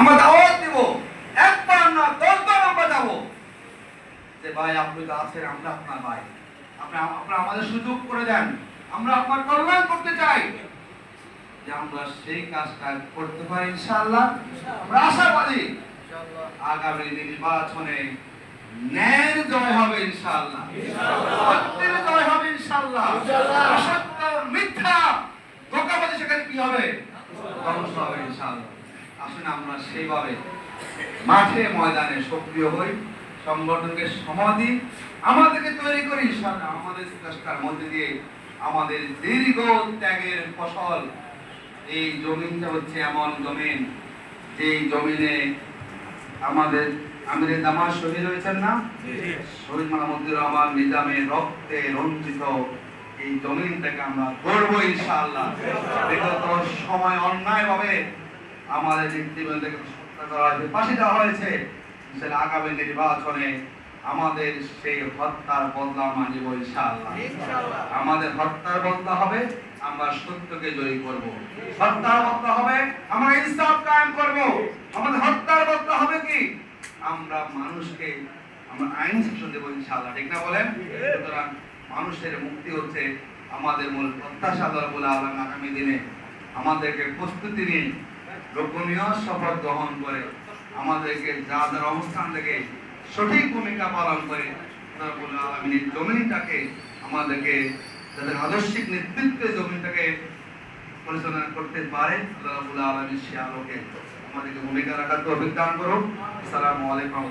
আমরা দাওয়াত দিব, একবার না 10 বার আমরা যাব যে ভাই আপনি তো আছেন, আমরা আপনার ভাই, আপনি আমাদের সুযোগ করে দেন, আমরা আপনার কল্যাণ করতে চাই। যে আমরা সেই কাজটা করতে পারি ইনশাআল্লাহ। আমরা আশাবাদী আগামী নির্বাচনে ন্যায়ের জয় হবে ইনশাআল্লাহ, সত্যের জয় হবে ইনশাআল্লাহ। অসত্য, মিথ্যা, ধোঁকাবাজি সেখানে কি হবে? ধ্বংস হবে ইনশাআল্লাহ। আসুন আমরা সেইভাবে মাঠে ময়দানে সক্রিয় হই, সংগঠনকে সময় দিই, আমাদেরকে তৈরি করি ইনশাআল্লাহ। আমাদের চেষ্টার মধ্যে দিয়ে আমাদের দীর্ঘ ত্যাগের ফসল এই জমিনটা হচ্ছে এমন জমিন, যে জমিনে আমাদের আমিরে জামাত শহীদ হয়েছেন না, শহীদ মাহমুদুর রহমান নিজামের রক্তে রঞ্জিত এই জমিনটাকে আমরা গড়বো ইনশাআল্লাহ। বিগত সময় অন্যায়ভাবে আমাদের নেতৃবৃন্দকে হত্যা করা হয়েছে, ফাঁসি দেওয়া হয়েছে। আগামী নির্বাচনে আমাদের সেই হত্যার বদলা আমরা নিব ইনশাআল্লাহ। আমাদের হত্যার বদলা হবে আমরা সত্যকে জয়ী করব, হত্যার বদলা হবে আমরা ইনসাফ কায়েম করব। আমাদের হত্যার বদলা হবে কি? আমরা মানুষকে আমরা আইন শাসন দেব ইনশাআল্লাহ, ঠিক না বলেন? সুতরাং মানুষের মুক্তি হচ্ছে আমাদের মূল প্রত্যাশা। আল্লাহ রাব্বুল আলামিন আগামী দিনে আমাদেরকে প্রস্তুতি নিয়ে গোপনীয় শপথ গ্রহণ করে আমাদেরকে যাদের অবস্থান থেকে সঠিক ভূমিকা পালন করে আল্লাহ রাব্বুল আলামিন জমিনটাকে আমাদেরকে যাদের আদর্শিক নেতৃত্বে জমিনটাকে পরিচালনা করতে পারে, আল্লাহ রাব্বুল আলামিন সে আলোকে আমাদেরকে ভূমিকা রাখার তৌফিক দান করুন। আসসালামু আলাইকুম।